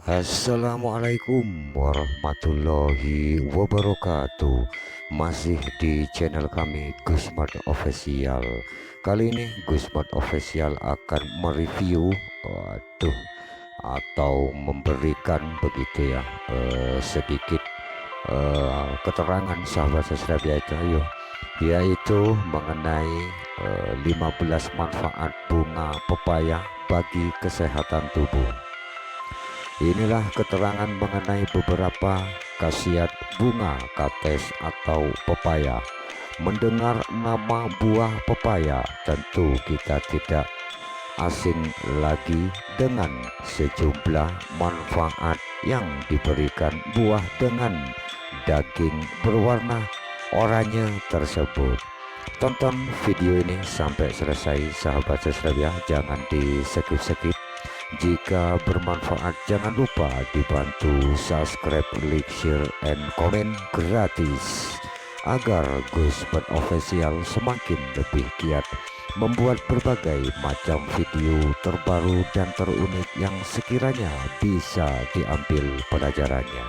Assalamualaikum warahmatullahi wabarakatuh. Masih di channel kami Gusmart Official. Kali ini Gusmart Official akan mereview atau memberikan begitu ya sedikit keterangan sahabat subscribe yaitu mengenai 15 manfaat bunga pepaya bagi kesehatan tubuh. Inilah keterangan mengenai beberapa khasiat bunga kates atau pepaya. Mendengar nama buah pepaya, tentu kita tidak asing lagi dengan sejumlah manfaat yang diberikan buah dengan daging berwarna oranye tersebut. Tonton video ini sampai selesai sahabat subscribe ya, jangan di skip. Jika bermanfaat jangan lupa dibantu subscribe, like, share, and komen gratis agar Gusmart Official semakin lebih giat membuat berbagai macam video terbaru dan terunik yang sekiranya bisa diambil pelajarannya.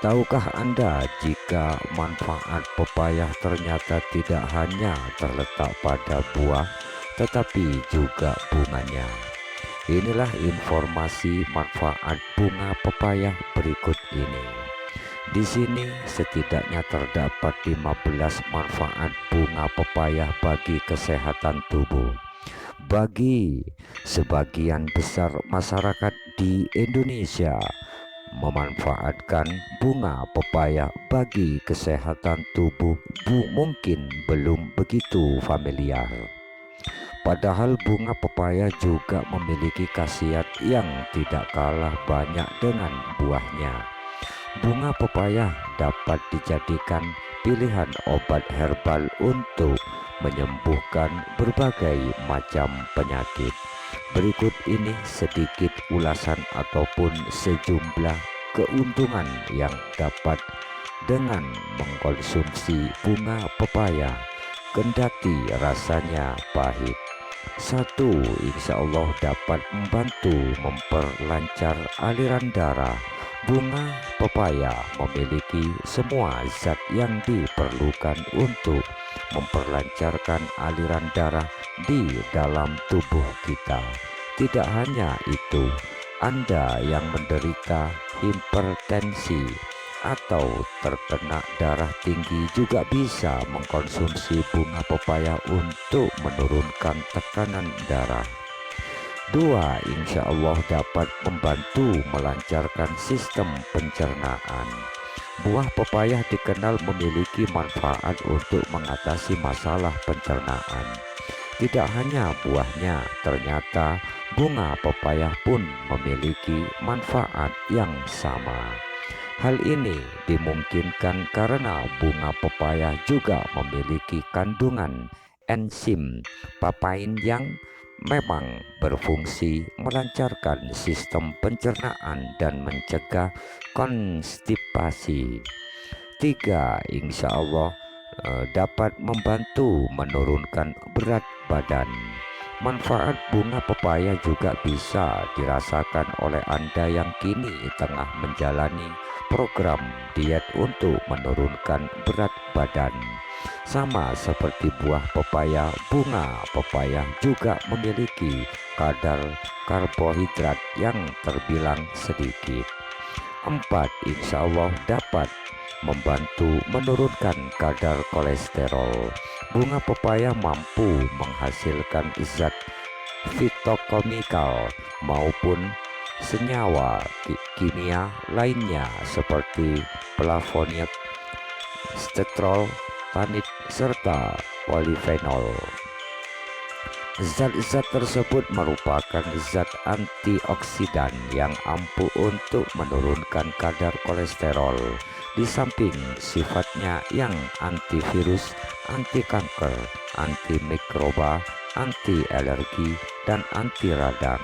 Tahukah Anda jika manfaat pepaya ternyata tidak hanya terletak pada buah tetapi juga bunganya? Inilah informasi manfaat bunga pepaya berikut ini. Di sini setidaknya terdapat 15 manfaat bunga pepaya bagi kesehatan tubuh. Bagi sebagian besar masyarakat di Indonesia, memanfaatkan bunga pepaya bagi kesehatan tubuh mungkin belum begitu familiar. Padahal bunga pepaya juga memiliki khasiat yang tidak kalah banyak dengan buahnya. Bunga pepaya dapat dijadikan pilihan obat herbal untuk menyembuhkan berbagai macam penyakit. Berikut ini sedikit ulasan ataupun sejumlah keuntungan yang dapat dengan mengkonsumsi bunga pepaya, kendati rasanya pahit. 1. Insya Allah dapat membantu memperlancar aliran darah. Bunga pepaya memiliki semua zat yang diperlukan untuk memperlancarkan aliran darah di dalam tubuh kita. Tidak hanya itu, Anda yang menderita hipertensi atau terkena darah tinggi juga bisa mengkonsumsi bunga pepaya untuk menurunkan tekanan darah. 2. Insya Allah dapat membantu melancarkan sistem pencernaan. Buah pepaya dikenal memiliki manfaat untuk mengatasi masalah pencernaan. Tidak hanya buahnya, ternyata bunga pepaya pun memiliki manfaat yang sama. Hal ini dimungkinkan karena bunga pepaya juga memiliki kandungan enzim papain yang memang berfungsi melancarkan sistem pencernaan dan mencegah konstipasi. 3. Insya Allah dapat membantu menurunkan berat badan. Manfaat bunga pepaya juga bisa dirasakan oleh Anda yang kini tengah menjalani program diet untuk menurunkan berat badan. Sama seperti buah pepaya, bunga pepaya juga memiliki kadar karbohidrat yang terbilang sedikit. 4. Insya Allah dapat membantu menurunkan kadar kolesterol. Bunga pepaya mampu menghasilkan zat fitokimikal maupun senyawa kimia lainnya seperti flavonoid, stetrol, tanit, serta polifenol. Zat-zat tersebut merupakan zat antioksidan yang ampuh untuk menurunkan kadar kolesterol. Di samping sifatnya yang antivirus, anti kanker, anti mikroba, anti alergi, dan anti radang.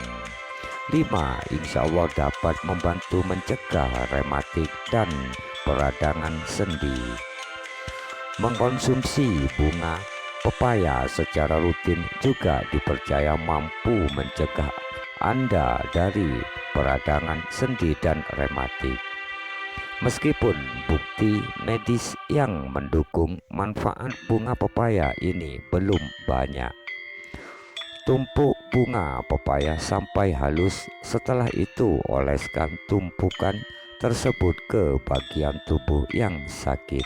5. Insya Allah dapat membantu mencegah rematik dan peradangan sendi. Mengkonsumsi bunga pepaya secara rutin juga dipercaya mampu mencegah Anda dari peradangan sendi dan rematik. Meskipun bukti medis yang mendukung manfaat bunga pepaya ini belum banyak. Tumpuk bunga pepaya sampai halus, setelah itu oleskan tumpukan tersebut ke bagian tubuh yang sakit.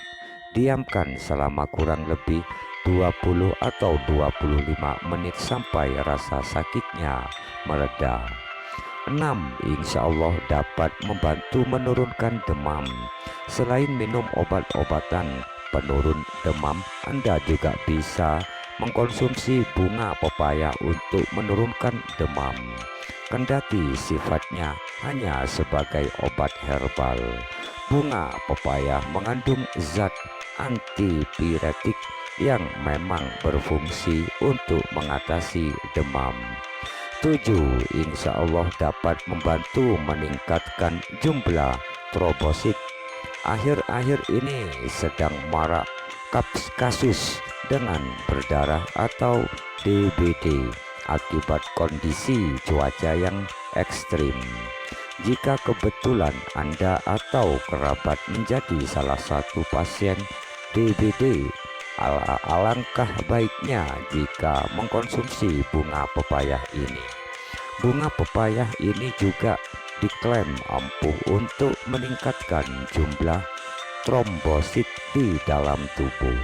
Diamkan selama kurang lebih 20 atau 25 menit sampai rasa sakitnya mereda. 6. Insya Allah dapat membantu menurunkan demam. Selain minum obat-obatan penurun demam, Anda juga bisa mengkonsumsi bunga pepaya untuk menurunkan demam. Kendati sifatnya hanya sebagai obat herbal, bunga pepaya mengandung zat antipiretik yang memang berfungsi untuk mengatasi demam. 7. Insya Allah dapat membantu meningkatkan jumlah trombosit. Akhir-akhir ini sedang marak kasus dengan berdarah atau DBD akibat kondisi cuaca yang ekstrim. Jika kebetulan Anda atau kerabat menjadi salah satu pasien DBD, alangkah baiknya jika mengkonsumsi bunga pepaya ini. Bunga pepaya ini juga diklaim ampuh untuk meningkatkan jumlah trombosit di dalam tubuh.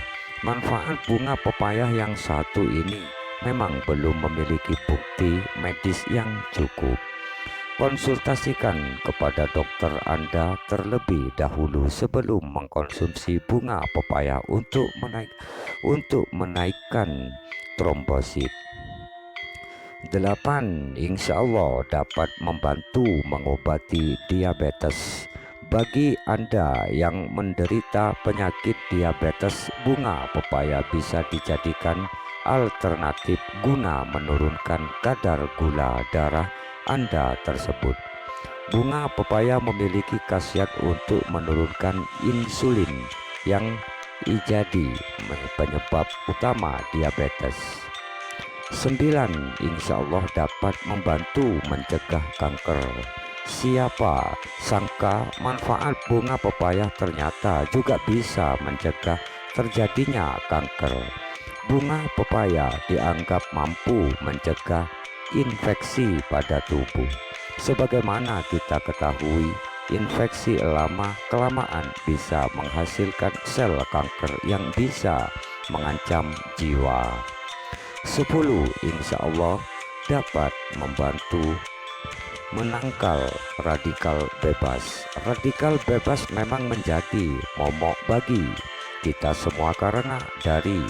Manfaat bunga pepaya yang satu ini memang belum memiliki bukti medis yang cukup. Konsultasikan kepada dokter Anda terlebih dahulu sebelum mengkonsumsi bunga pepaya untuk menaikkan trombosit. 8. Insya Allah dapat membantu mengobati diabetes. Bagi Anda yang menderita penyakit diabetes, bunga pepaya bisa dijadikan alternatif guna menurunkan kadar gula darah Anda tersebut. Bunga pepaya memiliki khasiat untuk menurunkan insulin yang jadi penyebab utama diabetes. 9. Insya Allah dapat membantu mencegah kanker. Siapa sangka manfaat bunga pepaya ternyata juga bisa mencegah terjadinya kanker. Bunga pepaya dianggap mampu mencegah infeksi pada tubuh. Sebagaimana kita ketahui, infeksi lama-kelamaan bisa menghasilkan sel kanker yang bisa mengancam jiwa. 10. Insya Allah dapat membantu menangkal radikal bebas. Radikal bebas memang menjadi momok bagi kita semua karena dari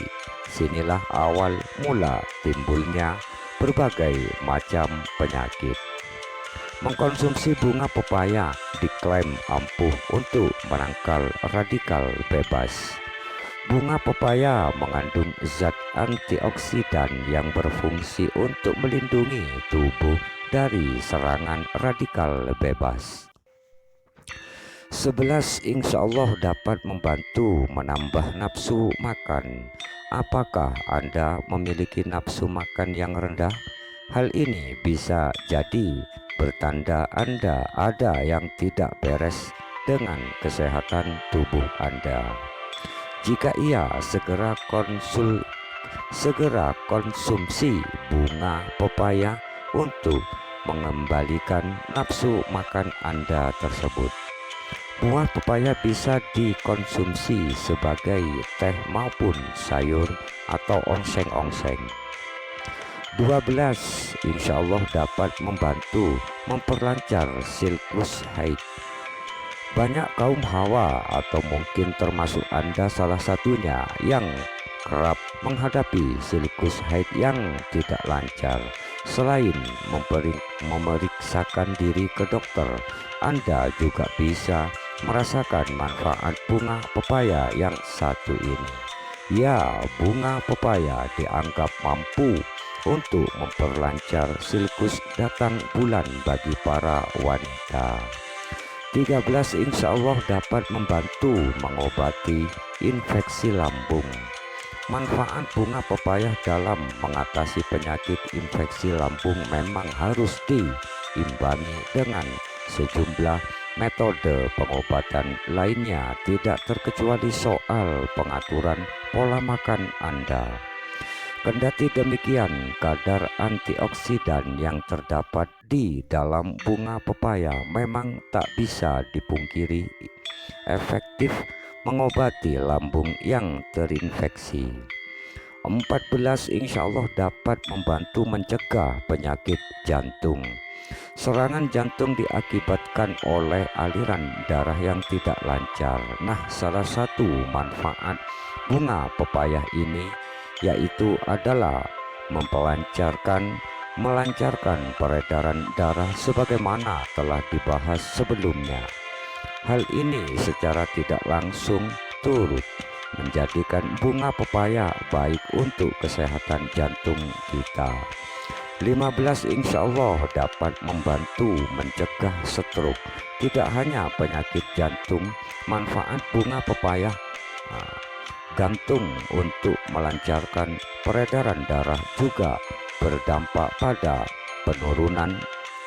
sinilah awal mula timbulnya berbagai macam penyakit. Mengkonsumsi bunga pepaya diklaim ampuh untuk menangkal radikal bebas. Bunga pepaya mengandung zat antioksidan yang berfungsi untuk melindungi tubuh dari serangan radikal bebas. 11. Insya Allah dapat membantu menambah nafsu makan. Apakah Anda memiliki nafsu makan yang rendah? Hal ini bisa jadi bertanda Anda ada yang tidak beres dengan kesehatan tubuh Anda. Jika iya, segera konsumsi bunga pepaya untuk mengembalikan nafsu makan Anda tersebut. Buah pepaya bisa dikonsumsi sebagai teh maupun sayur atau ongseng-ongseng. 12. Insya Allah dapat membantu memperlancar siklus haid. Banyak kaum hawa atau mungkin termasuk Anda salah satunya yang kerap menghadapi siklus haid yang tidak lancar. Selain memeriksakan diri ke dokter, Anda juga bisa merasakan manfaat bunga pepaya yang satu ini. Ya, bunga pepaya dianggap mampu untuk memperlancar siklus datang bulan bagi para wanita. 13. Insya Allah dapat membantu mengobati infeksi lambung. Manfaat bunga pepaya dalam mengatasi penyakit infeksi lambung memang harus imbangi dengan sejumlah metode pengobatan lainnya, tidak terkecuali soal pengaturan pola makan Anda. Kendati demikian, kadar antioksidan yang terdapat di dalam bunga pepaya memang tak bisa dipungkiri efektif mengobati lambung yang terinfeksi. 14 insya Allah dapat membantu mencegah penyakit jantung. Serangan jantung diakibatkan oleh aliran darah yang tidak lancar. Nah, salah satu manfaat bunga pepaya ini yaitu adalah melancarkan peredaran darah sebagaimana telah dibahas sebelumnya. Hal ini secara tidak langsung turut menjadikan bunga pepaya baik untuk kesehatan jantung kita. 15 insya Allah dapat membantu mencegah stroke. Tidak hanya penyakit jantung, manfaat bunga pepaya gantung untuk melancarkan peredaran darah juga berdampak pada penurunan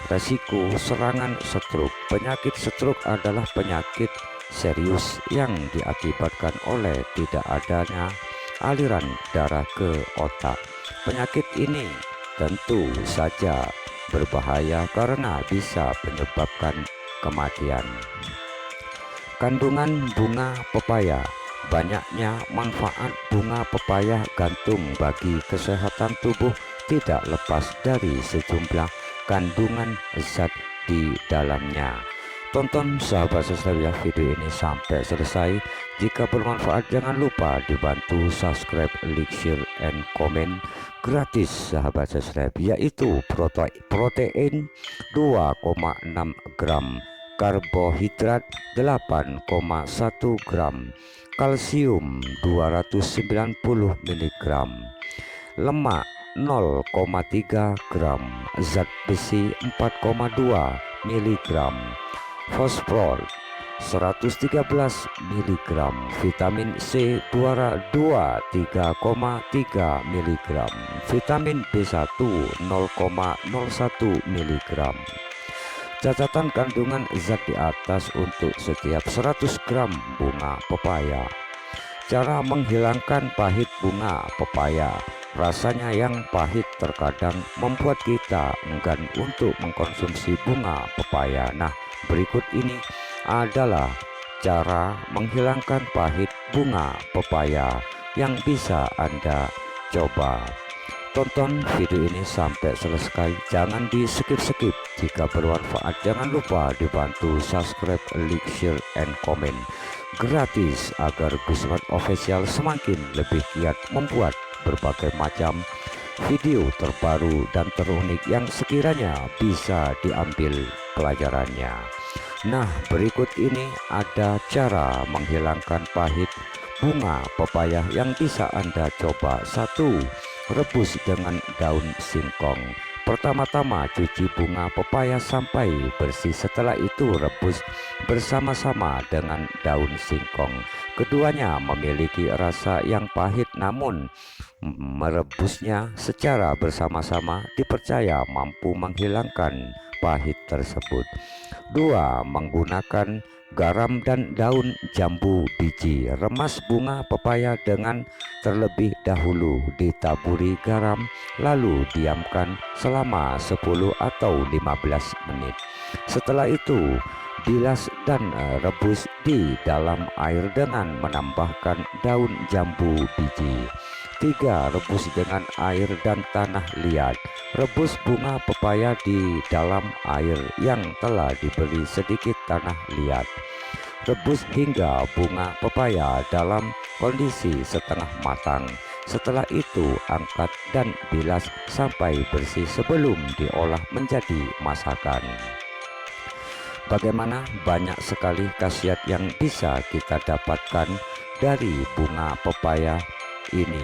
resiko serangan stroke. Penyakit stroke adalah penyakit serius yang diakibatkan oleh tidak adanya aliran darah ke otak. Penyakit ini tentu saja berbahaya karena bisa menyebabkan kematian. Kandungan bunga pepaya. Banyaknya manfaat bunga pepaya gantung bagi kesehatan tubuh tidak lepas dari sejumlah kandungan zat di dalamnya. Tonton sahabat subscribe video ini sampai selesai. Jika bermanfaat jangan lupa dibantu subscribe, like, share, and komen gratis sahabat subscribe, yaitu protein 2,6 gram, karbohidrat 8,1 gram, kalsium 290 mg, lemak 0,3 gram, zat besi 4,2 mg, fosfor 113 mg, vitamin C 3,3 mg, vitamin B1 0,01 mg. Catatan kandungan zat di atas untuk setiap 100 gram bunga pepaya. Cara menghilangkan pahit bunga pepaya. Rasanya yang pahit terkadang membuat kita enggan untuk mengkonsumsi bunga pepaya. Nah, berikut ini adalah cara menghilangkan pahit bunga pepaya yang bisa Anda coba. Tonton video ini sampai selesai, jangan di skip-skip. Jika bermanfaat jangan lupa dibantu subscribe, like, share, and komen gratis agar Gusmat Official semakin lebih giat membuat berbagai macam video terbaru dan terunik yang sekiranya bisa diambil pelajarannya. Nah, berikut ini ada cara menghilangkan pahit bunga pepaya yang bisa Anda coba. 1. Rebus dengan daun singkong. Pertama-tama cuci bunga pepaya sampai bersih, setelah itu rebus bersama-sama dengan daun singkong. Keduanya memiliki rasa yang pahit, namun merebusnya secara bersama-sama dipercaya mampu menghilangkan pahit tersebut. 2. Menggunakan garam dan daun jambu biji. Remas bunga pepaya dengan terlebih dahulu, ditaburi garam, lalu diamkan selama 10 atau 15 menit. Setelah itu bilas dan rebus di dalam air dengan menambahkan daun jambu biji. 3. Rebus dengan air dan tanah liat. Rebus bunga pepaya di dalam air yang telah diberi sedikit tanah liat. Rebus hingga bunga pepaya dalam kondisi setengah matang. Setelah itu angkat dan bilas sampai bersih sebelum diolah menjadi masakan. Bagaimana banyak sekali khasiat yang bisa kita dapatkan dari bunga pepaya ini.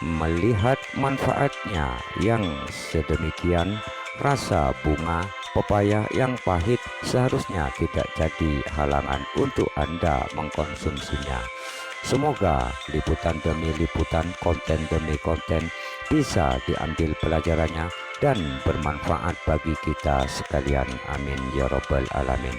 Melihat manfaatnya yang sedemikian, rasa bunga pepaya yang pahit seharusnya tidak jadi halangan untuk Anda mengkonsumsinya. Semoga liputan demi liputan, konten demi konten bisa diambil pelajarannya. dan bermanfaat bagi kita sekalian. Amin ya robbal alamin.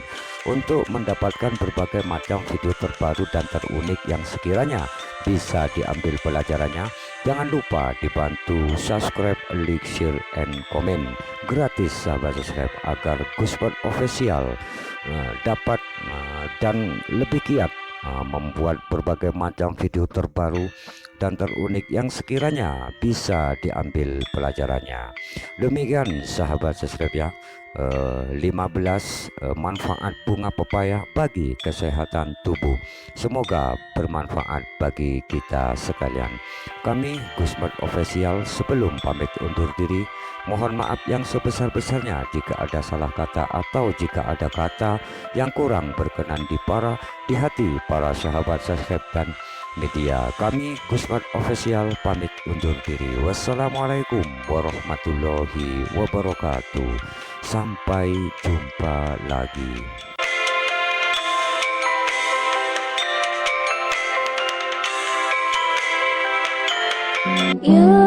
Untuk mendapatkan berbagai macam video terbaru dan terunik yang sekiranya bisa diambil pelajarannya, jangan lupa dibantu subscribe, like, share, and komen gratis sahabat subscribe, agar Gusman Official dapat dan lebih giat membuat berbagai macam video terbaru dan terunik yang sekiranya bisa diambil pelajarannya. Demikian sahabat subscribe ya, 15 manfaat bunga pepaya bagi kesehatan tubuh. Semoga bermanfaat bagi kita sekalian. Kami Gusman Official sebelum pamit undur diri, mohon maaf yang sebesar-besarnya jika ada salah kata atau jika ada kata yang kurang berkenan di hati para sahabat subscribe dan media. Kami Gusman Official pamit undur diri. Wassalamualaikum warahmatullahi wabarakatuh. Sampai jumpa lagi. You